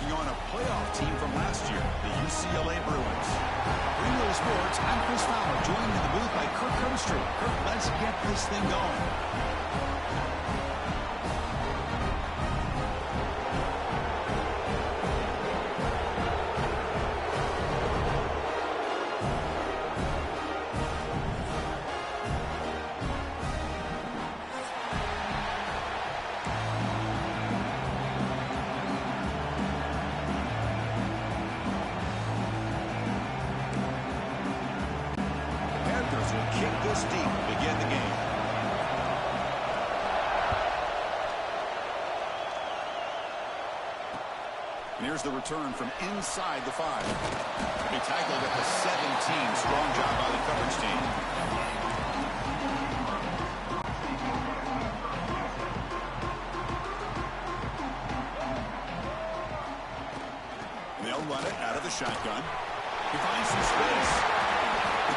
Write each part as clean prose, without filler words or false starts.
taking on a playoff team from last year, the UCLA Bruins. Greenville Sports, I'm Chris Fowler, joined in the booth by Kirk Herbstreit. Kirk, let's get this thing going. Kick this deep to begin the game. And here's the return from inside the 5. He tackled at the 17. Strong job by the coverage team. They'll run it out of the shotgun. He finds some space.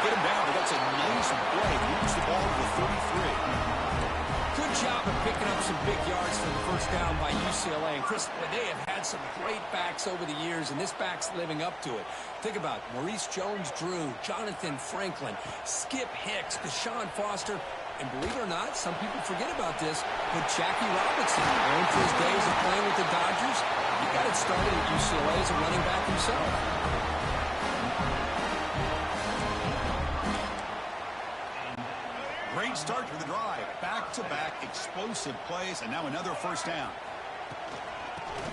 Get him down, but that's a nice play. Moves the ball to the 33. Good job of picking up some big yards for the first down by UCLA. And Chris, they have had some great backs over the years, and this back's living up to it. Think about Maurice Jones-Drew, Jonathan Franklin, Skip Hicks, Deshaun Foster, and believe it or not, some people forget about this, but Jackie Robinson, known for his days of playing with the Dodgers, he got it started at UCLA as a running back himself. Great start to the drive. Back-to-back explosive plays, and now another first down.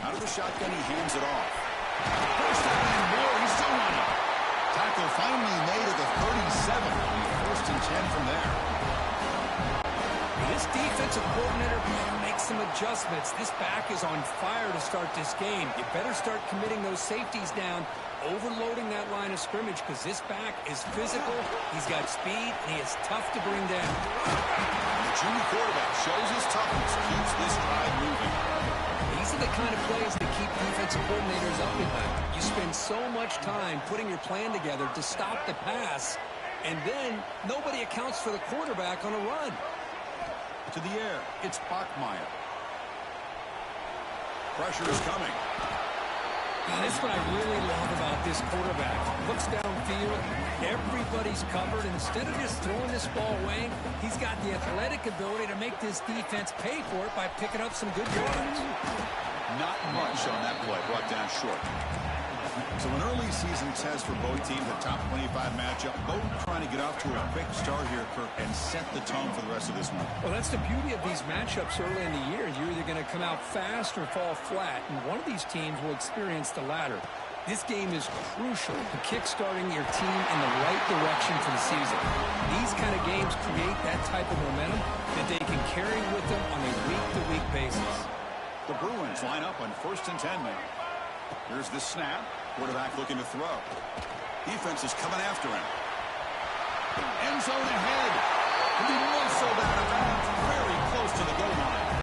Out of the shotgun, he hands it off. First down and more. He's still running. Tackle finally made at the 37. First and 10 from there. This defensive coordinator makes some adjustments. This back is on fire to start this game. You better start committing those safeties down, overloading that line of scrimmage, because this back is physical, he's got speed, and he is tough to bring down. The junior quarterback shows his toughness, keeps this drive moving. These are the kind of plays that keep defensive coordinators up at night. You spend so much time putting your plan together to stop the pass, and then nobody accounts for the quarterback on a run. To the air, it's Bachmeier. Pressure is coming. That's what I really love about this quarterback. Looks downfield, everybody's covered. Instead of just throwing this ball away, he's got the athletic ability to make this defense pay for it by picking up some good yards. Not much on that play, brought down short. So an early season test for both teams, a top 25 matchup. Both trying to get off to a quick start here, Kirk, and set the tone for the rest of this one. Well, that's the beauty of these matchups early in the year. You're either going to come out fast or fall flat, and one of these teams will experience the latter. This game is crucial to kick-starting your team in the right direction for the season. These kind of games create that type of momentum that they can carry with them on a week-to-week basis. The Bruins line up on 1st and 10 now. Here's the snap. Quarterback looking to throw. Defense is coming after him. End zone ahead. He muscled out of bounds very close to the goal line.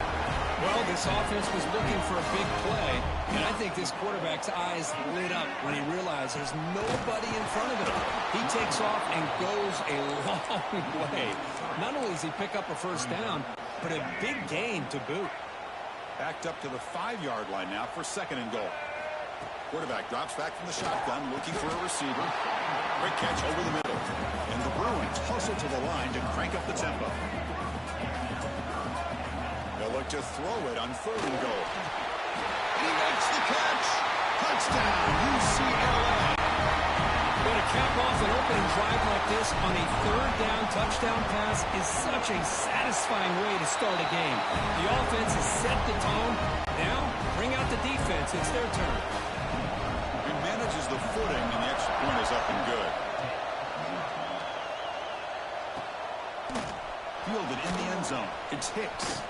Well, this offense was looking for a big play, and I think this quarterback's eyes lit up when he realized there's nobody in front of him. He takes off and goes a long way. Not only does he pick up a first down, but a big gain to boot. Backed up to the 5-yard line now for 2nd and goal. Quarterback drops back from the shotgun, looking for a receiver. Quick catch over the middle. And the Bruins hustle to the line to crank up the tempo. They'll look to throw it on 3rd and goal. He makes the catch. Touchdown, UCLA. But to cap off an opening drive like this on a 3rd down touchdown pass is such a satisfying way to start a game. The offense has set the tone. Now, bring out the defense. It's their turn. He manages the footing, and the extra point is up and good. Fielded in the end zone. It's Hicks.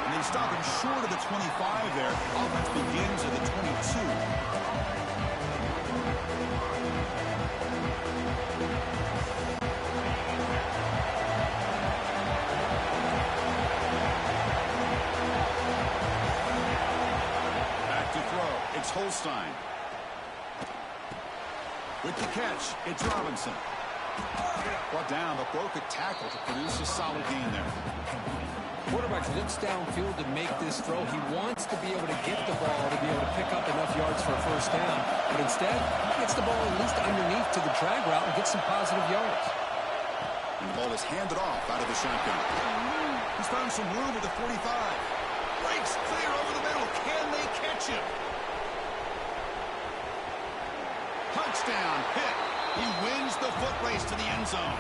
And they stop him short of the 25 there. Offense begins at the 22. It's Holstein. With the catch, it's Robinson. Brought down, but broke a tackle to produce a solid gain there. Quarterback looks downfield to make this throw. He wants to be able to get the ball to be able to pick yards for a first down, but instead he gets the ball at least underneath to the drag route and gets some positive yards. And the ball is handed off out of the shotgun. He's found some room at the 45. Breaks clear over the middle. Can they catch him? Touchdown, Pitt. He wins the foot race to the end zone.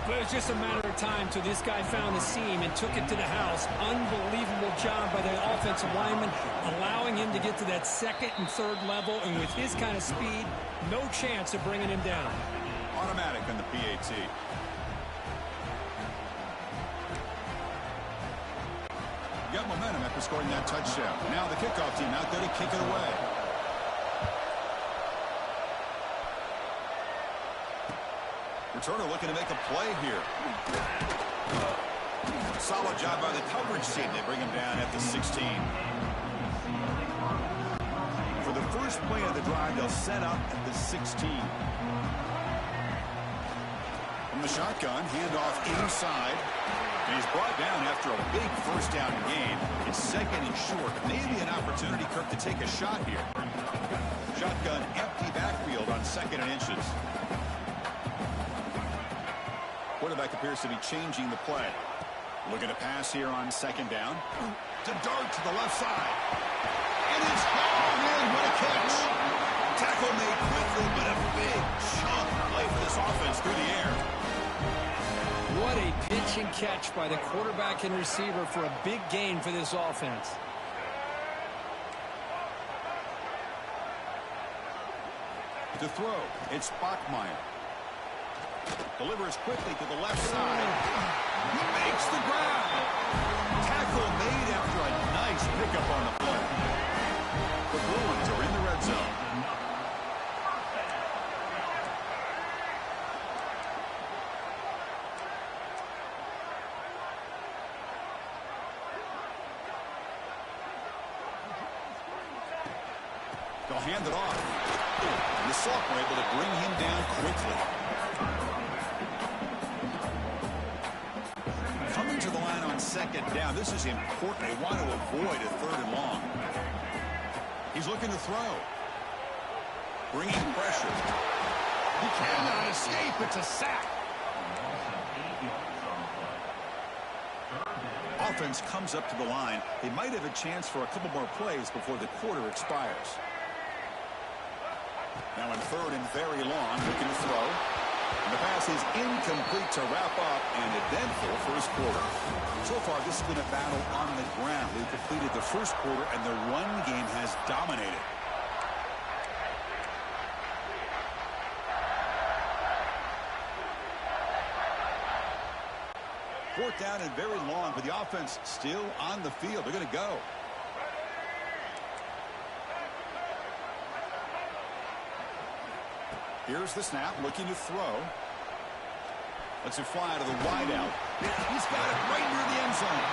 But it was just a matter of time till this guy found the seam and took it to the house. Unbelievable job by the offensive lineman, allowing him to get to that second and third level. And with his kind of speed, no chance of bringing him down. Automatic on the PAT. Got momentum after scoring that touchdown. Now the kickoff team out there to kick it away. Returner looking to make a play here. Solid job by the coverage team. They bring him down at the 16. For the first play of the drive, they'll set up at the 16. From the shotgun, handoff inside. And he's brought down after a big first down gain. It's second and short. Maybe an opportunity, Kirk, to take a shot here. Shotgun, empty backfield on second and inches. Quarterback appears to be changing the play. Looking to pass here on second down. To dart to the left side. And it's hauled in. What a catch. Tackle made quickly, but a big chunk play for this offense through the air. What a pitch and catch by the quarterback and receiver for a big gain for this offense. To throw, it's Bachmeier. Delivers quickly to the left side. He makes the grab. Tackle made after a nice pickup on the play. The Bruins are in the red zone. They'll hand it off. And the Salk were able to bring him down quickly. Coming to the line on second down. This is important. They want to avoid a third and long. He's looking to throw. Bringing pressure. He cannot escape. It's a sack. Offense comes up to the line. They might have a chance for a couple more plays before the quarter expires. Now in third and very long, looking to throw. And the pass is incomplete to wrap up an eventful first quarter. So far, this has been a battle on the ground. They've completed the first quarter, and the run game has dominated. Fourth down and very long, but the offense still on the field. They're going to go. Here's the snap, looking to throw. Lets it fly to the wideout. He's got it right near the end zone.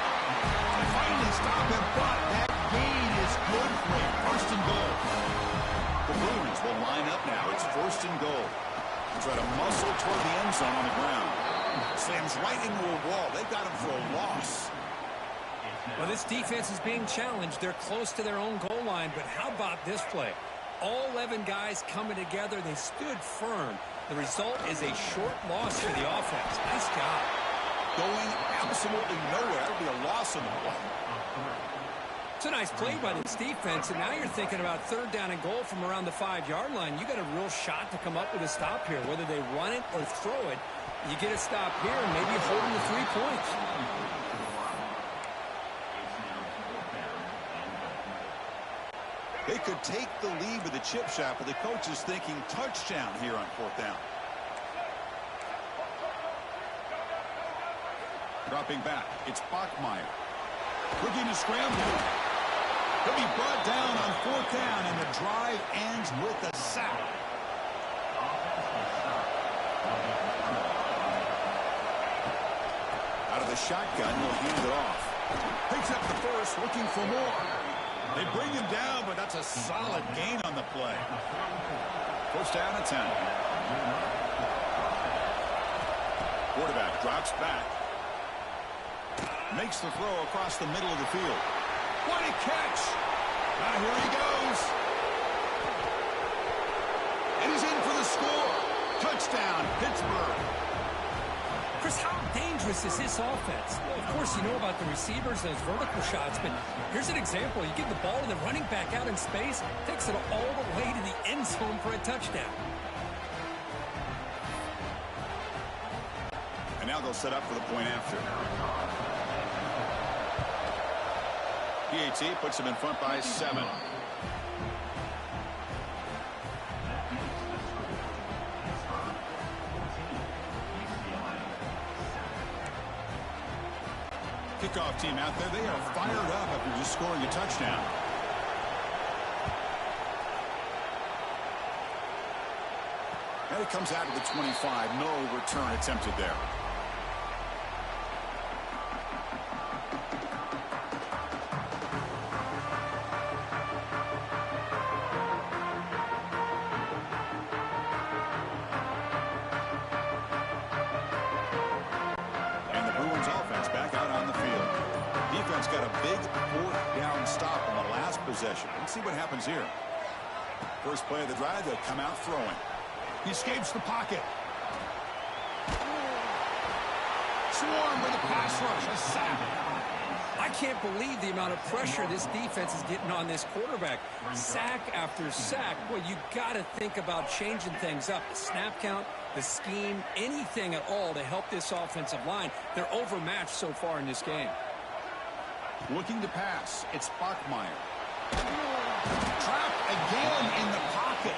They finally stop him, but that gain is good for a first and goal. The Bruins will line up now. It's first and goal. Try to muscle toward the end zone on the ground. Slams right into a wall. They got him for a loss. Well, this defense is being challenged. They're close to their own goal line, but how about this play? All 11 guys coming together. They stood firm. The result is a short loss for the offense. Nice job. Going absolutely nowhere. That'll be a loss in the play. It's a nice play by this defense, and now you're thinking about third down and goal from around the 5-yard line. You got a real shot to come up with a stop here. Whether they run it or throw it, you get a stop here and maybe hold them to 3 points. They could take the lead with a chip shot, but the coach is thinking touchdown here on fourth down. Dropping back, it's Bachmeier. Looking to scramble. He'll be brought down on fourth down, and the drive ends with a sack. Out of the shotgun, he'll hand it off. Picks up the first, looking for more. They bring him down, but that's a solid gain on the play. First down and 10. Quarterback drops back. Makes the throw across the middle of the field. What a catch! Now here he goes. Touchdown, Pittsburgh. Chris, how dangerous is this offense? Well, of course, you know about the receivers, those vertical shots, but here's an example. You give the ball to the running back out in space, takes it all the way to the end zone for a touchdown. And now they'll set up for the point after. PAT puts them in front by 7. Kickoff team out there. They are fired up after just scoring a touchdown. And it comes out to the 25. No return attempted there. Let's see what happens here. First play of the drive, they'll come out throwing. He escapes the pocket. Swarm with a pass rush, a sack. I can't believe the amount of pressure this defense is getting on this quarterback. Sack after sack. Well, you got to think about changing things up. The snap count, the scheme, anything at all to help this offensive line. They're overmatched so far in this game. Looking to pass. It's Bachmeier. Trapped again in the pocket.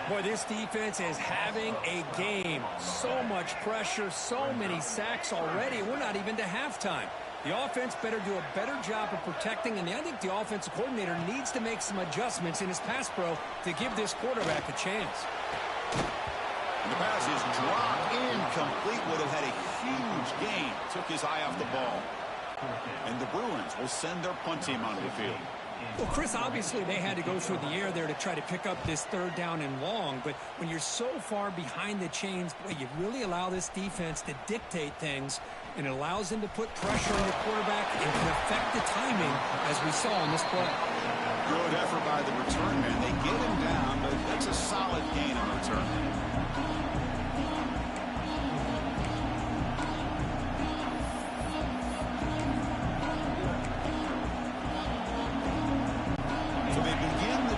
Boy, this defense is having a game. So much pressure, so many sacks already. We're not even to halftime. The offense better do a better job of protecting, and I think the offensive coordinator needs to make some adjustments in his pass pro to give this quarterback a chance. And the pass is dropped incomplete. Would have had a huge gain. Took his eye off the ball. And the Bruins will send their punt team onto the field. Well, Chris, obviously they had to go through the air there to try to pick up this third down and long, but when you're so far behind the chains, boy, you really allow this defense to dictate things, and it allows them to put pressure on the quarterback and can affect the timing, as we saw in this play. Good effort by the return man. They get him down, but that's a solid gain on the return.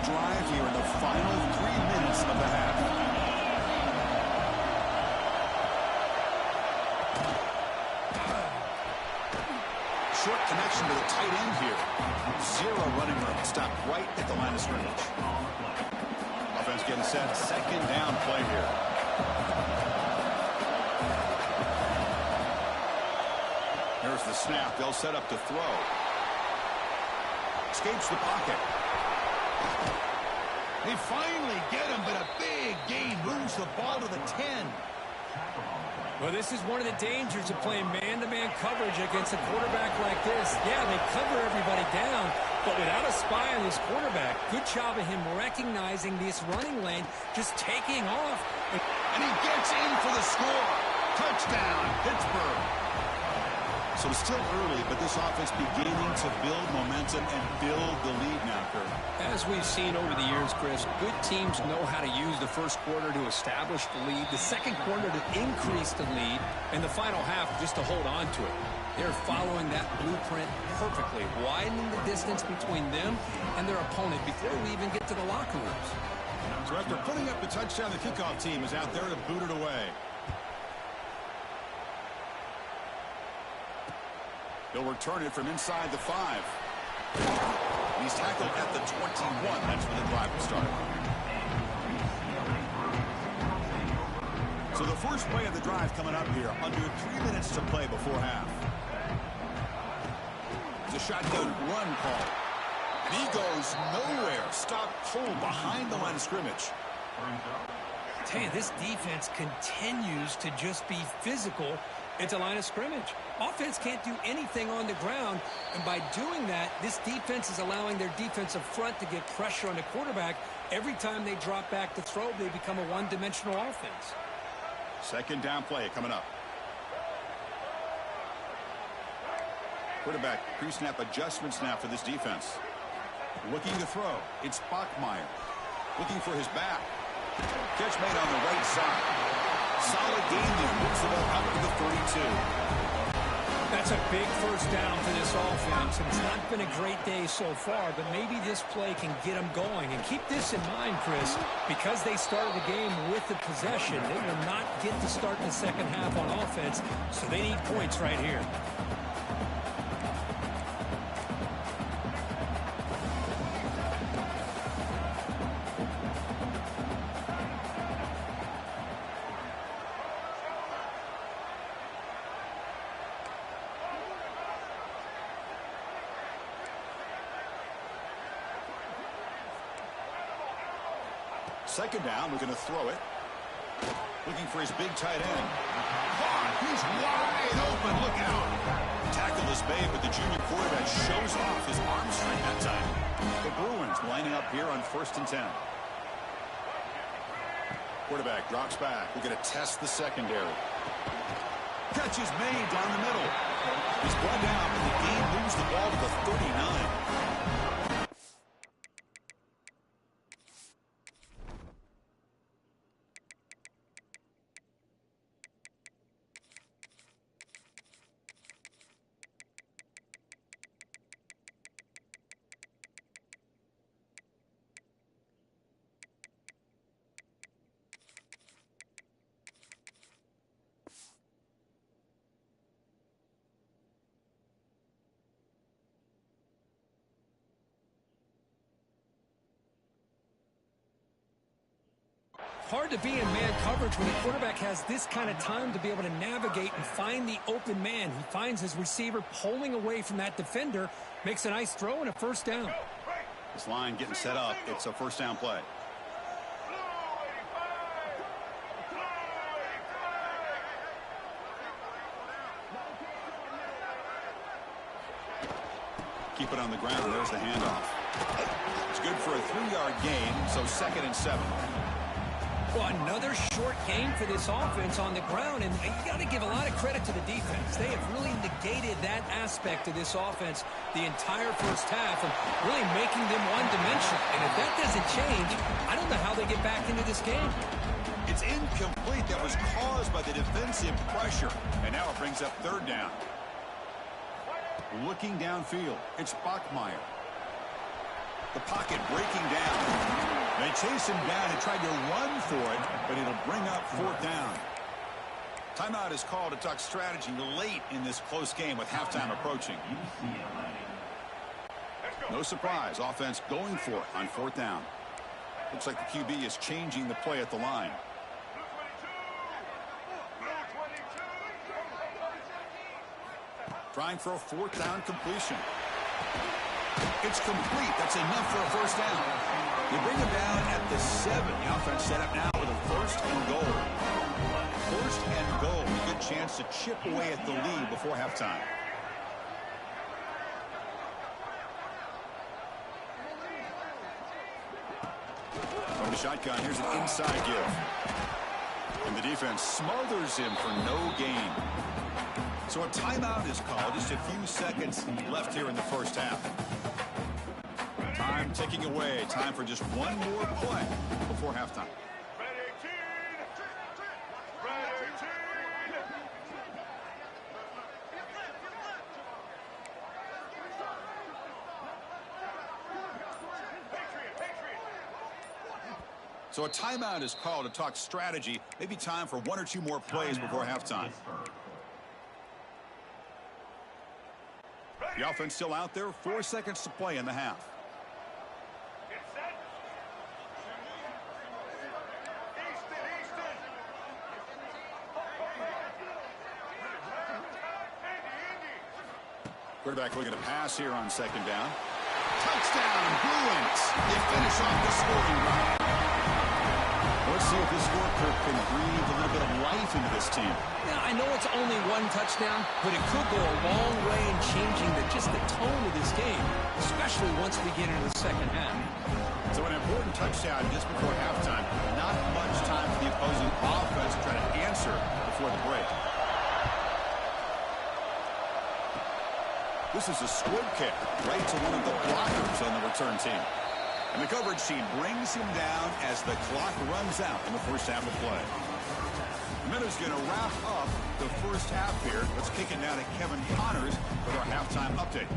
Drive here in the final 3 minutes of the half. Short connection to the tight end here. Zero running room. Stopped right at the line of scrimmage. Offense getting set. Second down play here. Here's the snap. They'll set up to throw. Escapes the pocket. They finally get him, but a big gain moves the ball to the 10. Well, this is one of the dangers of playing man-to-man coverage against a quarterback like this. Yeah, they cover everybody down, but without a spy on this quarterback, good job of him recognizing this running lane, just taking off. And he gets in for the score. Touchdown, Pittsburgh. So it's still early, but this offense beginning to build momentum and build the lead now, Kurt. As we've seen over the years, Chris, good teams know how to use the first quarter to establish the lead, the second quarter to increase the lead, and the final half just to hold on to it. They're following that blueprint perfectly, widening the distance between them and their opponent before we even get to the locker rooms. So after putting up the touchdown, the kickoff team is out there to boot it away. They'll return it from inside the 5. He's tackled at the 21. That's when the drive will start. So the first play of the drive coming up here. Under 3 minutes to play before half. It's a shotgun run call. And he goes nowhere. Stop cold behind the line of scrimmage. I tell you, this defense continues to just be physical at the line of scrimmage. Offense can't do anything on the ground, and by doing that, this defense is allowing their defensive front to get pressure on the quarterback. Every time they drop back to throw, they become a one-dimensional offense. Second down play coming up. Quarterback pre-snap adjustments now for this defense. Looking to throw. It's Bachmeier. Looking for his back. Catch made on the right side. Solid gain there. Moves the ball out to the 32. That's a big first down for this offense, and it's not been a great day so far, but maybe this play can get them going. And keep this in mind, Chris, because they started the game with the possession, they will not get to start the second half on offense, so they need points right here. Second down, we're going to throw it. Looking for his big tight end. Caught. He's wide open. Look out. Tackle is made, but the junior quarterback shows off his arm strength that time. The Bruins lining up here on 1st and 10. Quarterback drops back. We're going to test the secondary. Catch is made down the middle. He's brought down, and the game moves the ball to the 39. Hard to be in man coverage when the quarterback has this kind of time to be able to navigate and find the open man. He finds his receiver pulling away from that defender, makes a nice throw and a first down. This line getting set up. It's a first down play. Keep it on the ground. There's the handoff. It's good for a 3-yard gain, so 2nd and 7. Well, another short game for this offense on the ground, and you got to give a lot of credit to the defense. They have really negated that aspect of this offense the entire first half and really making them one-dimensional. And if that doesn't change, I don't know how they get back into this game. It's incomplete. That was caused by the defensive pressure, and now it brings up 3rd down. Looking downfield, it's Bachmeier. The pocket breaking down. They chase him down and tried to run for it, but it'll bring up 4th down. Timeout is called to talk strategy late in this close game with halftime approaching. No surprise, offense going for it on 4th down. Looks like the QB is changing the play at the line. Trying for a 4th down completion. It's complete. That's enough for a first down. They bring him down at the 7. The offense set up now with a 1st and goal. 1st and goal. A good chance to chip away at the lead before halftime. From the shotgun, here's an inside give. And the defense smothers him for no gain. So a timeout is called. Just a few seconds left here in the first half. Time ticking away. Time for just one more play before halftime. So a timeout is called to talk strategy. Maybe time for 1 or 2 more plays before halftime. The offense still out there. 4 seconds to play in the half. Quarterback looking to pass here on 2nd down. Touchdown, Bruins. They finish off the scoring drive. Let's see if this scorecard can breathe a little bit of life into this team. Yeah, I know it's only 1 touchdown, but it could go a long way in changing just the tone of this game, especially once we get into the second half. So an important touchdown just before halftime. Not much time for the opposing offense to try to answer before the break. This is a squib kick right to one of the blockers on the return team. And the coverage team brings him down as the clock runs out in the first half of play. The Minutes going to wrap up the first half here. Let's kick it now to Kevin Connors with our halftime update.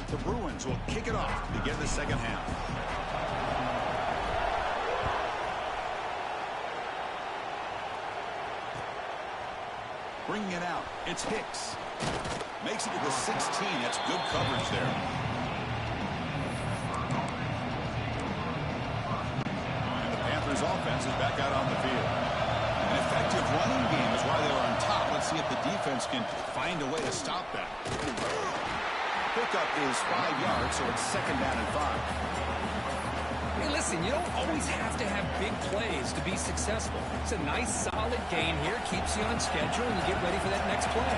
The Bruins will kick it off to begin the second half. Bringing it out, it's Hicks. Makes it to the 16. That's good coverage there. Offense is back out on the field. An effective running game is why they were on top. Let's see if the defense can find a way to stop that. Pickup is 5 yards, so it's second down and 5. Hey, listen, you don't always have to have big plays to be successful. It's a nice, solid gain here. Keeps you on schedule, and you get ready for that next play.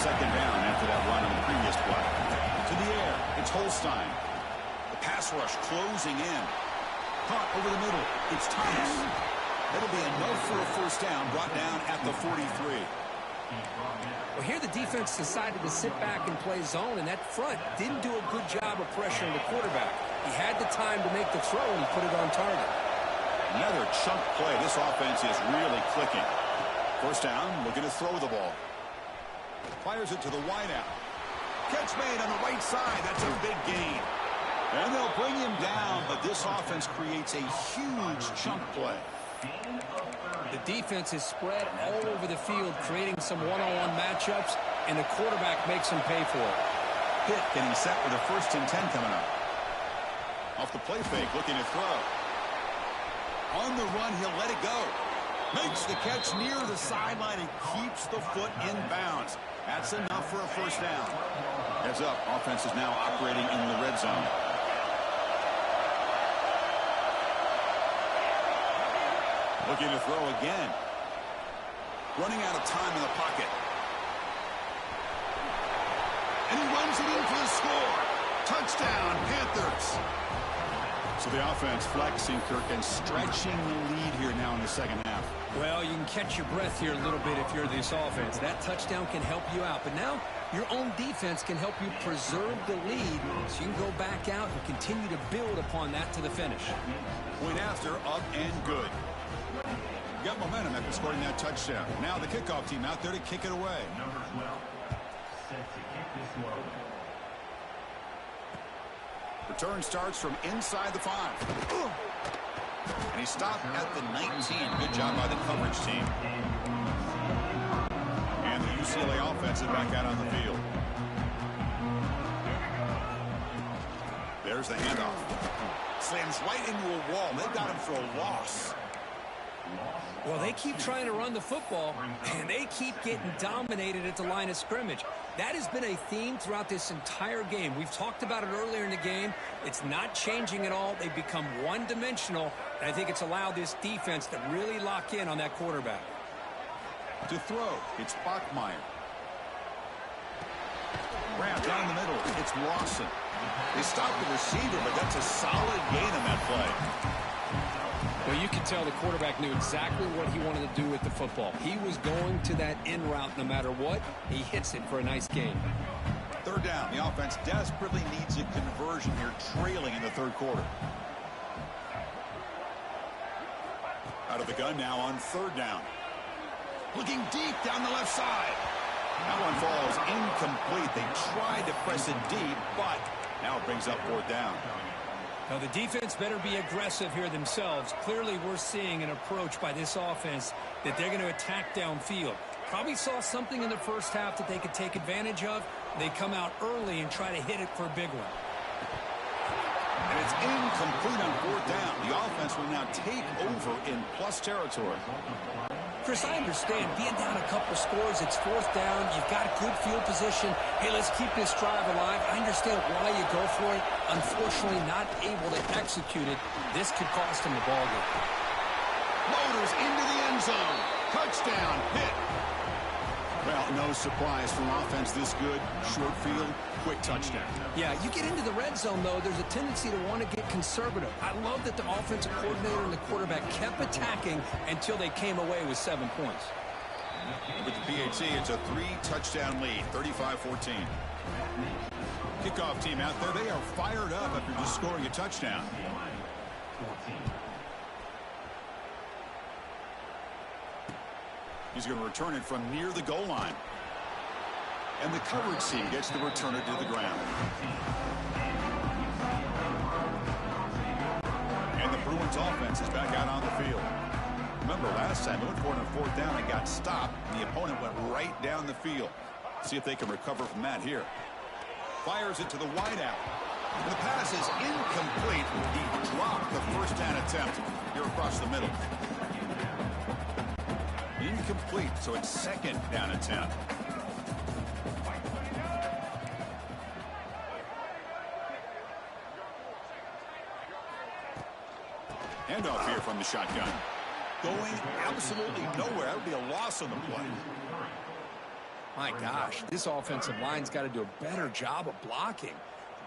Second down after that run on the previous play. To the air, it's Holstein. The pass rush closing in. Caught over the middle. It's Thomas. That'll be enough for a first down, brought down at the 43. Well, here the defense decided to sit back and play zone, and that front didn't do a good job of pressuring the quarterback. He had the time to make the throw, and he put it on target. Another chunk play. This offense is really clicking. First down, looking to throw the ball. Fires it to the wideout. Catch made on the right side. That's a big gain. And they'll bring him down, but this offense creates a huge chunk play. The defense is spread all over the field, creating some one-on-one matchups, and the quarterback makes him pay for it. Pitt getting set with a 1st and 10 coming up. Off the play fake, looking to throw. On the run, he'll let it go. Makes the catch near the sideline and keeps the foot in bounds. That's enough for a first down. Heads up, offense is now operating in the red zone. Looking to throw again. Running out of time in the pocket. And he runs it in for the score. Touchdown, Panthers. So the offense flexing, Kirk, and stretching the lead here now in the second half. Well, you can catch your breath here a little bit if you're this offense. That touchdown can help you out. But now your own defense can help you preserve the lead so you can go back out and continue to build upon that to the finish. Point after, up and good. Got momentum after scoring that touchdown. Now the kickoff team out there to kick it away. Number 12, set to kick this one. Return starts from inside the 5. And he stopped at the 19. Good job by the coverage team. And the UCLA offense is back out on the field. There's the handoff. Slams right into a wall. They got him for a loss. Well, they keep trying to run the football, and they keep getting dominated at the line of scrimmage. That has been a theme throughout this entire game. We've talked about it earlier in the game. It's not changing at all. They've become one-dimensional, and I think it's allowed this defense to really lock in on that quarterback. To throw, it's Bachmeier. Grab down the middle, it's Lawson. They stopped the receiver, but that's a solid gain on that play. Well, you can tell the quarterback knew exactly what he wanted to do with the football. He was going to that in route no matter what. He hits it for a nice gain. Third down. The offense desperately needs a conversion here, trailing in the third quarter. Out of the gun now on third down. Looking deep down the left side. That one falls incomplete. They tried to press it deep, but now it brings up fourth down. Now, the defense better be aggressive here themselves. Clearly, we're seeing an approach by this offense that they're going to attack downfield. Probably saw something in the first half that they could take advantage of. They come out early and try to hit it for a big one. And it's incomplete on fourth down. The offense will now take over in plus territory. Chris, I understand being down a couple scores, it's fourth down, you've got good field position. Hey, let's keep this drive alive. I understand why you go for it. Unfortunately, not able to execute it. This could cost him the ball game. Motors into the end zone. Touchdown, Pitt. Well, no surprise from offense this good. Short field, quick touchdown. Yeah, you get into the red zone, though, there's a tendency to want to get conservative. I love that the offensive coordinator and the quarterback kept attacking until they came away with 7 points. With the PAT, it's a 3-touchdown lead, 35-14. Kickoff team out there. They are fired up after just scoring a touchdown. He's going to return it from near the goal line. And the coverage team gets the returner to the ground. And the Bruins offense is back out on the field. Remember last time, they went for it on fourth down and got stopped, and the opponent went right down the field. See if they can recover from that here. Fires it to the wideout. The pass is incomplete. He dropped the first down attempt here across the middle. Incomplete, so it's second down attempt. Handoff here from the shotgun. Going absolutely nowhere. That would be a loss on the play. My gosh, this offensive line's got to do a better job of blocking.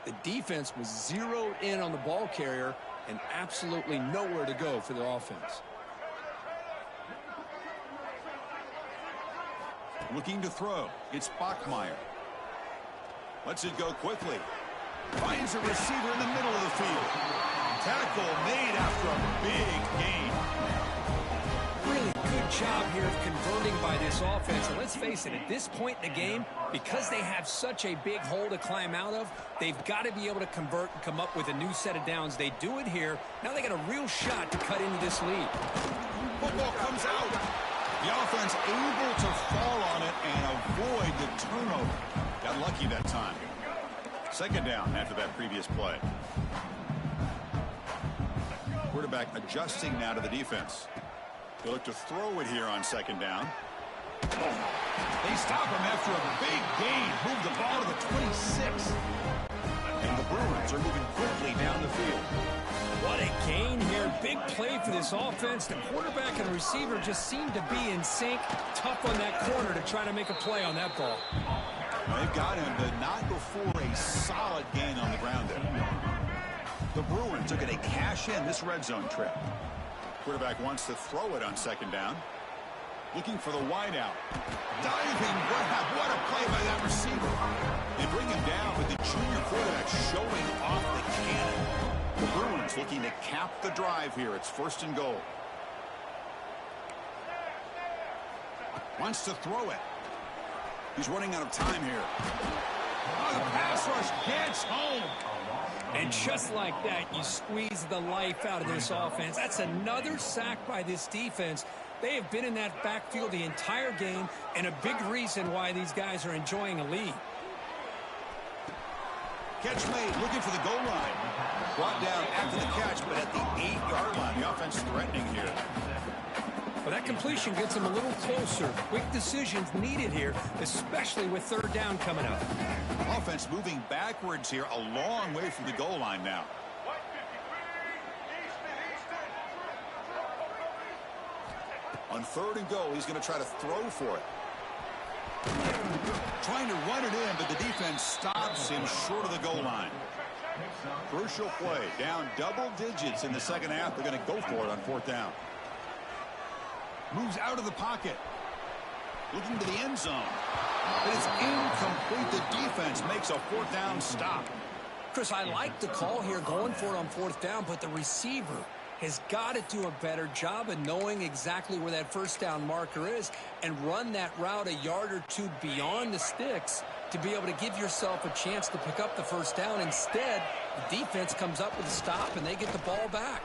The defense was zeroed in on the ball carrier and absolutely nowhere to go for the offense. Looking to throw. It's Bachmeier. Lets it go quickly. Finds a receiver in the middle of the field. Tackle made after a big gain. Really good job here of converting by this offense. And let's face it, at this point in the game, because they have such a big hole to climb out of, they've got to be able to convert and come up with a new set of downs. They do it here. Now they got a real shot to cut into this lead. Football comes out. The offense able to fall on it and avoid the turnover. Got lucky that time. Second down after that previous play. Quarterback adjusting now to the defense. They look to throw it here on second down. They stop him after a big gain. Move the ball to the 26. And the Bruins are moving quickly down the field. What a gain here. Big play for this offense. The quarterback and the receiver just seem to be in sync. Tough on that corner to try to make a play on that ball. They've got him, but not before a solid gain on the ground there. The Bruins are going to cash in this red zone trip. Quarterback wants to throw it on second down. Looking for the wideout. Diving grab. What a play by that receiver. They bring him down, but the junior quarterback showing off the cannon. The Bruins looking to cap the drive here. It's first and goal. Wants to throw it. He's running out of time here. Oh, the pass rush gets home. And just like that, you squeeze the life out of this offense. That's another sack by this defense. They have been in that backfield the entire game, and a big reason why these guys are enjoying a lead. Catch made, looking for the goal line. Brought down after the catch, but at the 8-yard line. The offense threatening here. But that completion gets them a little closer. Quick decisions needed here, especially with third down coming up. Offense moving backwards here, a long way from the goal line now. On third and goal, he's going to try to throw for it. Trying to run it in, but the defense stops him short of the goal line. Crucial play, down double digits in the second half. They're going to go for it on fourth down. Moves out of the pocket. Looking to the end zone. But it's incomplete. The defense makes a fourth down stop. Chris, I like the call here going for it on fourth down, but the receiver has got to do a better job of knowing exactly where that first down marker is and run that route a yard or two beyond the sticks to be able to give yourself a chance to pick up the first down. Instead, the defense comes up with a stop and they get the ball back.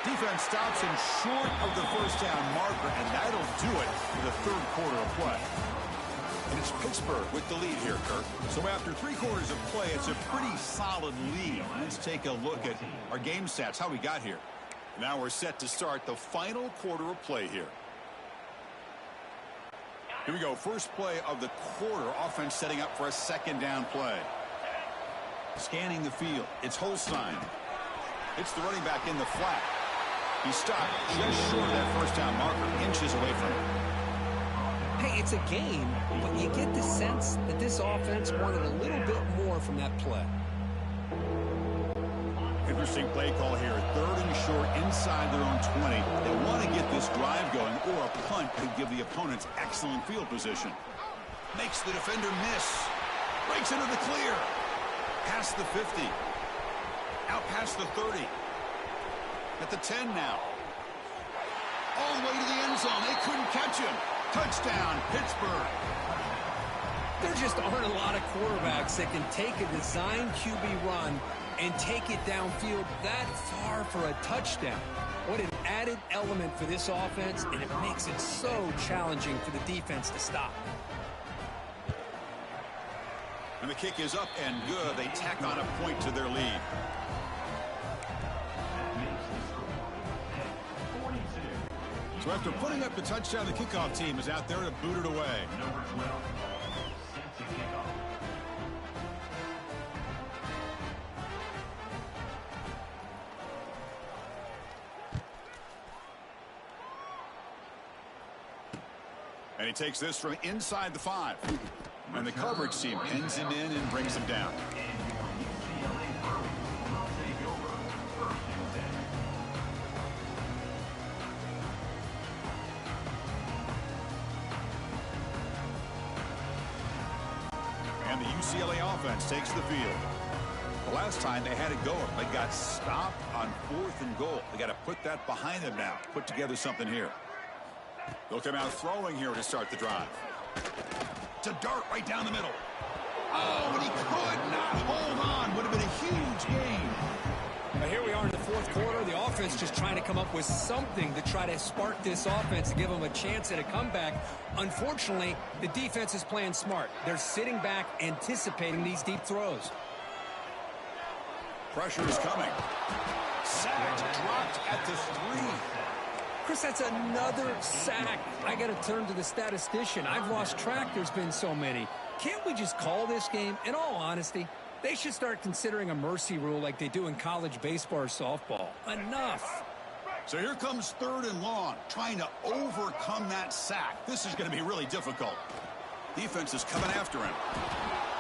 Defense stops him short of the first down marker, and that'll do it for the third quarter of play. And it's Pittsburgh with the lead here, Kirk. So after 3 quarters of play, it's a pretty solid lead. Let's take a look at our game stats, how we got here. Now we're set to start the final quarter of play here. Here we go. First play of the quarter. Offense setting up for a second down play. Scanning the field. It's Holstein. It's the running back in the flat. He stopped just short of that first down marker, inches away from it. Hey, it's a game, but you get the sense that this offense wanted a little bit more from that play. Interesting play call here. Third and short inside their own 20. They want to get this drive going, or a punt could give the opponents excellent field position. Makes the defender miss. Breaks into the clear. Past the 50. Out past the 30. At the 10 now. All the way to the end zone. They couldn't catch him. Touchdown, Pittsburgh. There just aren't a lot of quarterbacks that can take a design QB run and take it downfield that far for a touchdown. What an added element for this offense, and it makes it so challenging for the defense to stop. And the kick is up and good. They tack on a point to their lead. So after putting up the touchdown, the kickoff team is out there to boot it away. Number 12, set to kick off. And he takes this from inside the 5. And the coverage team pins him in and brings him down. And the UCLA offense takes the field. The last time they had it going, they got stopped on 4th and goal. They got to put that behind them now. Put together something here. They'll come out throwing here to start the drive. To dart right down the middle. Oh, but he could not hold on. Would have been a huge gain. Now here we are in the 4th quarter. The offense just trying to come up with something to try to spark this offense and give them a chance at a comeback. Unfortunately, the defense is playing smart. They're sitting back, anticipating these deep throws. Pressure is coming. Sacked, dropped at the 3. Chris, that's another sack. I got to turn to the statistician. I've lost track. There's been so many. Can't we just call this game? In all honesty, they should start considering a mercy rule like they do in college baseball or softball. Enough. So here comes 3rd and long, trying to overcome that sack. This is going to be really difficult. Defense is coming after him.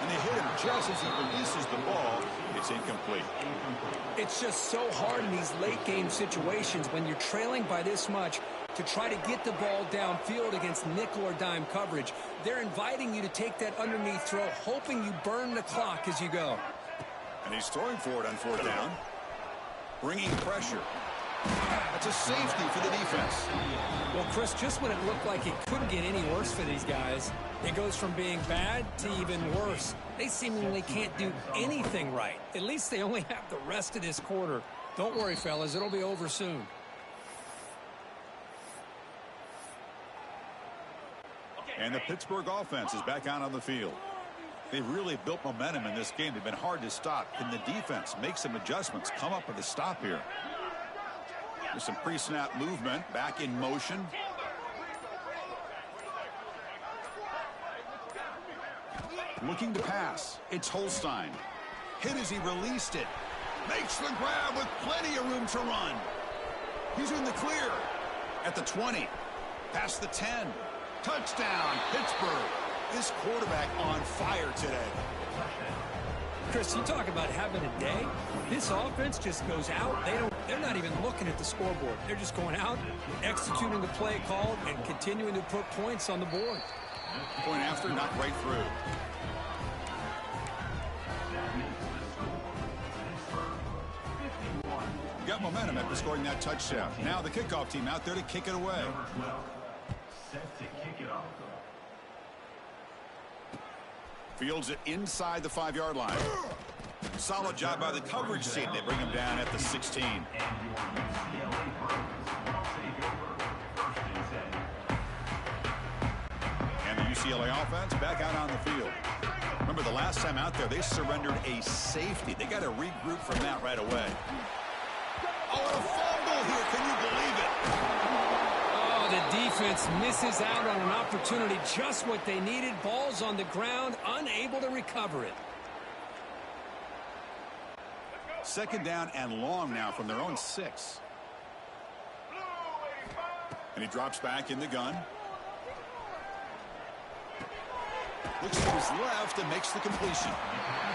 And they hit him just as he releases the ball. It's incomplete. It's just so hard in these late game situations when you're trailing by this much to try to get the ball downfield against nickel or dime coverage. They're inviting you to take that underneath throw, hoping you burn the clock as you go. And he's throwing for it on 4th down. Bringing pressure. That's a safety for the defense. Well, Chris, just when it looked like it couldn't get any worse for these guys, it goes from being bad to even worse. They seemingly can't do anything right. At least they only have the rest of this quarter. Don't worry, fellas. It'll be over soon. And the Pittsburgh offense is back out on the field. They've really built momentum in this game. They've been hard to stop. Can the defense make some adjustments, come up with a stop here? There's some pre-snap movement, back in motion. Looking to pass. It's Holstein. Hit as he released it. Makes the grab with plenty of room to run. He's in the clear. At the 20. Past the 10. Touchdown, Pittsburgh. This quarterback on fire today. Chris, you talk about having a day. This offense just goes out. They're not even looking at the scoreboard. They're just going out, executing the play called, and continuing to put points on the board. Point after, not right through. Got momentum after scoring that touchdown. Now the kickoff team out there to kick it away. Number 12, set to kick it off. Fields it inside the 5-yard line. Solid job by the coverage team. They bring him down at the 16. And the UCLA offense back out on the field. Remember the last time out there, they surrendered a safety. They got to regroup from that right away. Oh, a fumble here. Can you believe it? Oh, the defense misses out on an opportunity. Just what they needed. Ball's on the ground, unable to recover it. 2nd down and long now from their own 6. And he drops back in the gun. Looks to his left and makes the completion.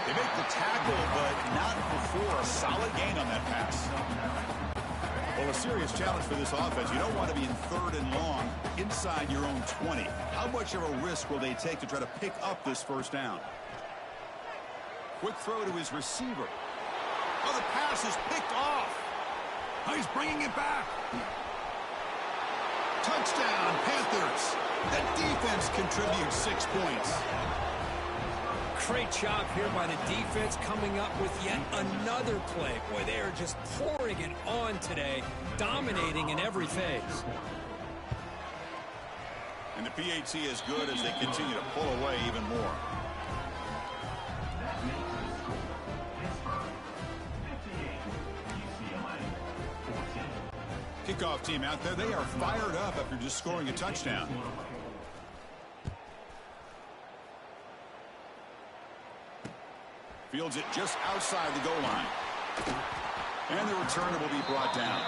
They make the tackle, but not before a solid gain on that pass. Well, a serious challenge for this offense. You don't want to be in 3rd and long inside your own 20. How much of a risk will they take to try to pick up this 1st down? Quick throw to his receiver. Oh, the pass is picked off. Oh, he's bringing it back. Touchdown, Panthers. The defense contributes 6 points. Great job here by the defense coming up with yet another play. Boy, they are just pouring it on today, dominating in every phase. And the PAT is good as they continue to pull away even more. That makes the score Pittsburgh 58, UCLA 14. Kickoff team out there. They are fired up after just scoring a touchdown. Fields it just outside the goal line. And the returner will be brought down.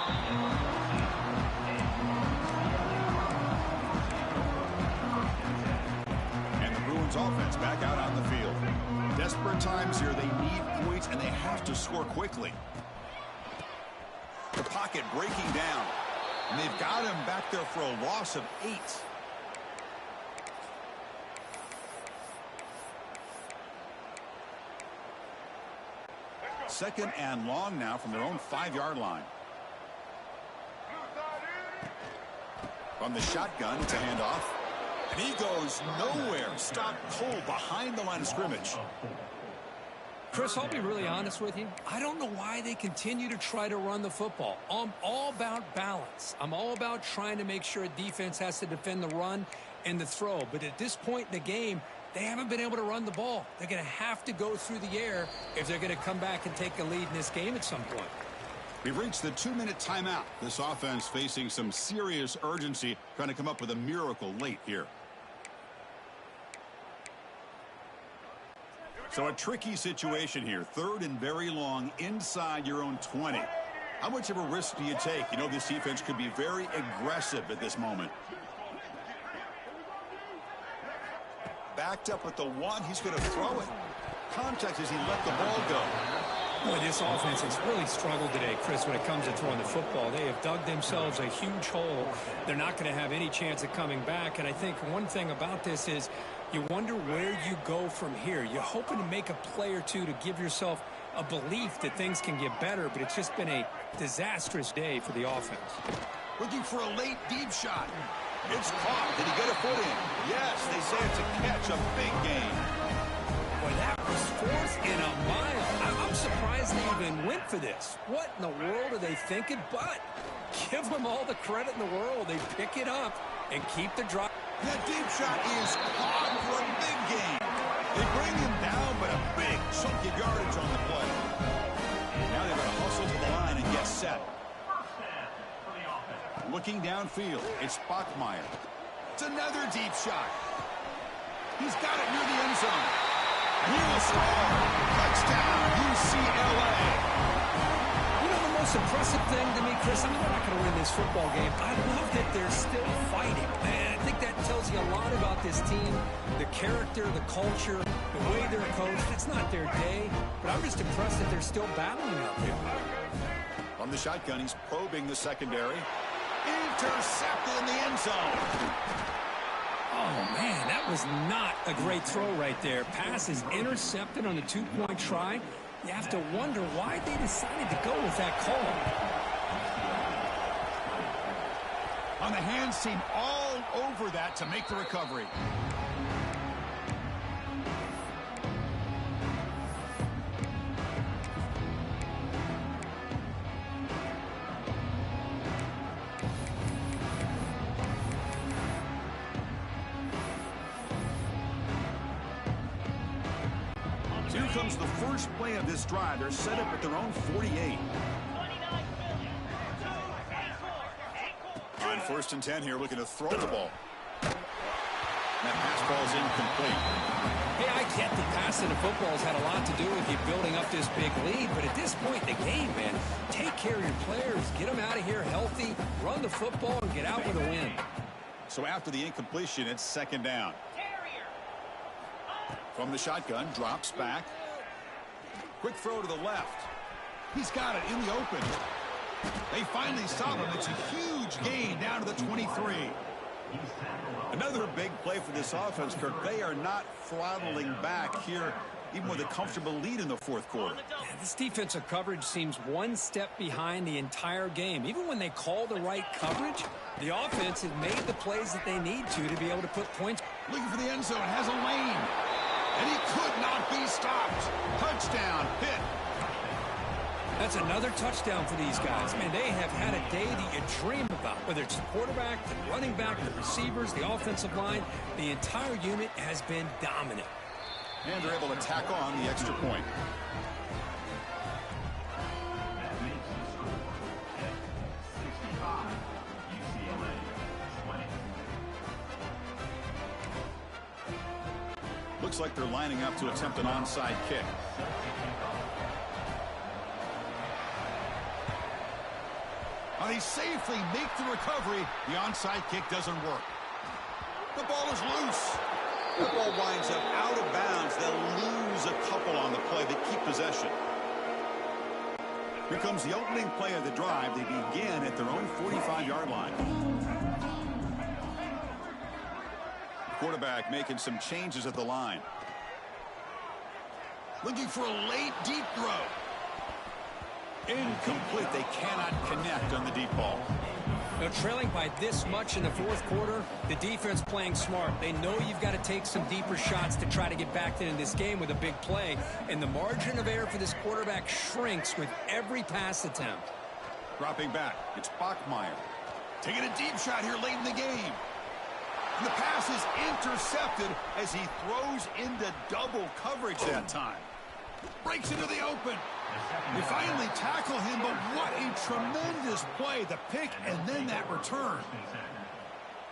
And the Bruins offense back out on the field. Desperate times here. They need points, and they have to score quickly. The pocket breaking down. And they've got him back there for a loss of 8. Second and long now from their own 5-yard line. From the shotgun to handoff. And he goes nowhere. Stop cold behind the line of scrimmage. Chris, I'll be really honest with you. I don't know why they continue to try to run the football. I'm all about balance. I'm all about trying to make sure a defense has to defend the run and the throw. But at this point in the game, they haven't been able to run the ball. They're going to have to go through the air if they're going to come back and take a lead in this game at some point. We've reached the 2-minute timeout. This offense facing some serious urgency, trying to come up with a miracle late here. So a tricky situation here. 3rd and very long inside your own 20. How much of a risk do you take? You know, this defense could be very aggressive at this moment. Backed up at the 1. He's going to throw it. Contact as he let the ball go. Boy, this offense has really struggled today, Chris, when it comes to throwing the football. They have dug themselves a huge hole. They're not going to have any chance of coming back. And I think one thing about this is you wonder where you go from here. You're hoping to make a play or two to give yourself a belief that things can get better, but it's just been a disastrous day for the offense. Looking for a late deep shot. It's caught. Did he get a foot in? Yes, they say it's a catch, a big game. Boy, that was 4th and a mile. I'm surprised they even went for this. What in the world are they thinking? But give them all the credit in the world. They pick it up and keep the drive. That deep shot is caught for a big game. They bring him down, but a big chunk of yardage on the play. Now they're going to hustle to the line and get set. Looking downfield, it's Bachmeier. It's another deep shot. He's got it near the end zone. And he will score. Touchdown, UCLA. You know, the most impressive thing to me, Chris, I know they're not going to win this football game. I love that they're still fighting. And I think that tells you a lot about this team, the character, the culture, the way they're coached. It's not their day, but I'm just impressed that they're still battling out there. From the shotgun, he's probing the secondary. Intercepted in the end zone. Oh, man, that was not a great throw right there. Pass is intercepted on the 2-point try. You have to wonder why they decided to go with that call. On the hands team all over that to make the recovery. Here comes the first play of this drive. They're set up at their own 48. On 1st and 10 here, looking to throw the ball. And that pass ball is incomplete. Hey, I get that passing the football has had a lot to do with you building up this big lead, but at this point in the game, man, take care of your players, get them out of here healthy, run the football, and get out with a win. So after the incompletion, it's 2nd down. From the shotgun, drops back. Quick throw to the left. He's got it in the open. They finally stop him. It's a huge gain down to the 23. Another big play for this offense, Kirk. They are not throttling back here even with a comfortable lead in the fourth quarter. Yeah, this defensive coverage seems one step behind the entire game. Even when they call the right coverage, the offense has made the plays that they need to be able to put points. Looking for the end zone, has a lane. And he could not be stopped. Touchdown, Pitt. That's another touchdown for these guys. Man, they have had a day that you dream about. Whether it's the quarterback, the running back, the receivers, the offensive line, the entire unit has been dominant. And they're able to tack on the extra point. That makes the score at 65. UCLA 20. Looks like they're lining up to attempt an onside kick. They safely make the recovery. The onside kick doesn't work. The ball is loose. The ball winds up out of bounds. They'll lose a couple on the play. They keep possession. Here comes the opening play of the drive. They begin at their own 45-yard line. Quarterback making some changes at the line. Looking for a late deep throw. Incomplete. They cannot connect on the deep ball. Now, trailing by this much in the fourth quarter, the defense playing smart. They know you've got to take some deeper shots to try to get back into this game with a big play. And the margin of error for this quarterback shrinks with every pass attempt. Dropping back, it's Bachmeier. Taking a deep shot here late in the game. And the pass is intercepted as he throws into double coverage that time. Breaks into the open. They finally tackle him, but what a tremendous play. The pick and then that return.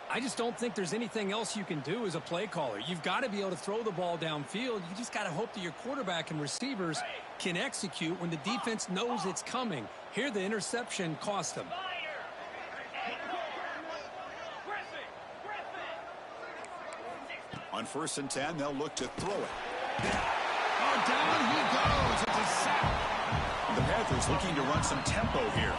I just don't think there's anything else you can do as a play caller. You've got to be able to throw the ball downfield. You just got to hope that your quarterback and receivers can execute when the defense knows it's coming. Here, the interception cost them. On 1st and 10, they'll look to throw it. Oh, down he goes. It's a sack. The Panthers looking to run some tempo here.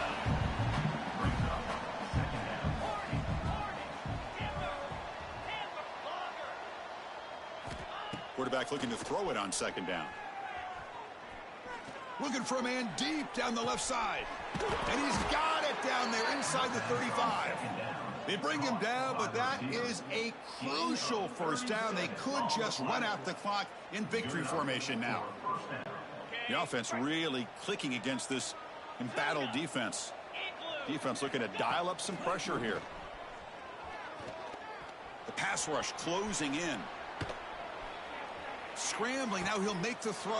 Quarterback looking to throw it on 2nd down. Looking for a man deep down the left side. And he's got it down there inside the 35. They bring him down, but that is a crucial 1st down. They could just run out the clock in victory formation now. The offense really clicking against this embattled defense. Defense looking to dial up some pressure here. The pass rush closing in. Scrambling, now he'll make the throw.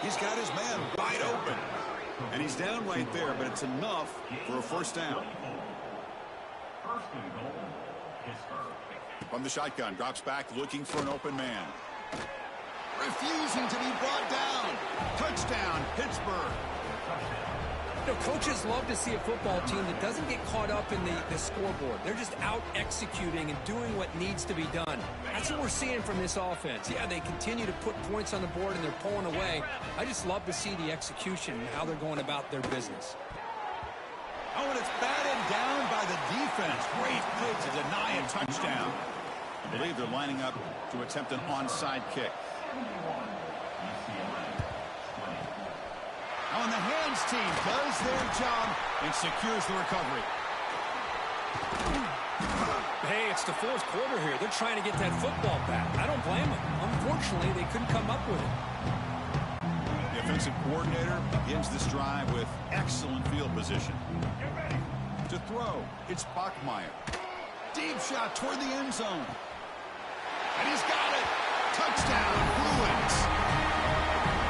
He's got his man wide open. And he's down right there, but it's enough for a 1st down. From the shotgun, drops back, looking for an open man. Refusing to be brought down. Touchdown, Pittsburgh. You know, coaches love to see a football team that doesn't get caught up in the scoreboard. They're just out executing and doing what needs to be done. That's what we're seeing from this offense. Yeah, they continue to put points on the board and they're pulling away. I just love to see the execution and how they're going about their business. Oh, and it's batted down by the defense. Great play to deny a touchdown. I believe they're lining up to attempt an onside kick. Now, and the hands team does their job and secures the recovery. Hey, it's the fourth quarter here. They're trying to get that football back. I don't blame them. Unfortunately, they couldn't come up with it. The offensive coordinator begins this drive with excellent field position. To throw, it's Bachmeier. Deep shot toward the end zone. And he's got it. Touchdown, Bruins.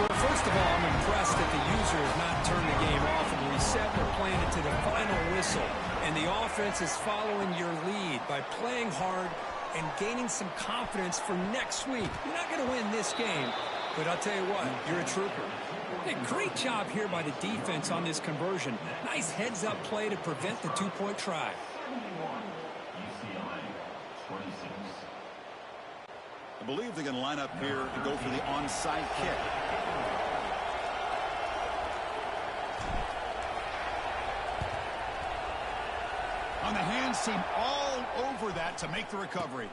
Well, first of all, I'm impressed that the user has not turned the game off and reset. They're playing it to the final whistle. And the offense is following your lead by playing hard and gaining some confidence for next week. You're not going to win this game, but I'll tell you what, you're a trooper. Hey, great job here by the defense on this conversion. Nice heads-up play to prevent the two-point try. I believe they're going to line up here and go for the onside kick. On the hands team, all over that to make the recovery.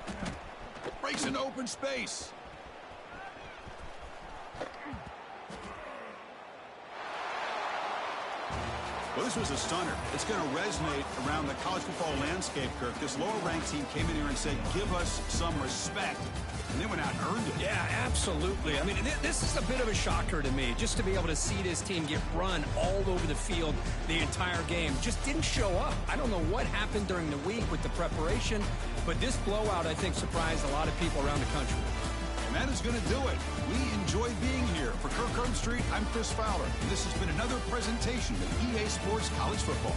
Breaks into open space. Well, this was a stunner. It's going to resonate around the college football landscape, Kirk. This lower-ranked team came in here and said, give us some respect. And they went out and earned it. Yeah, absolutely. I mean, this is a bit of a shocker to me, just to be able to see this team get run all over the field the entire game. Just didn't show up. I don't know what happened during the week with the preparation, but this blowout, I think, surprised a lot of people around the country. And that is going to do it. We enjoyed being here. For Kirk Herbstreit, I'm Chris Fowler. And this has been another presentation of EA Sports College Football.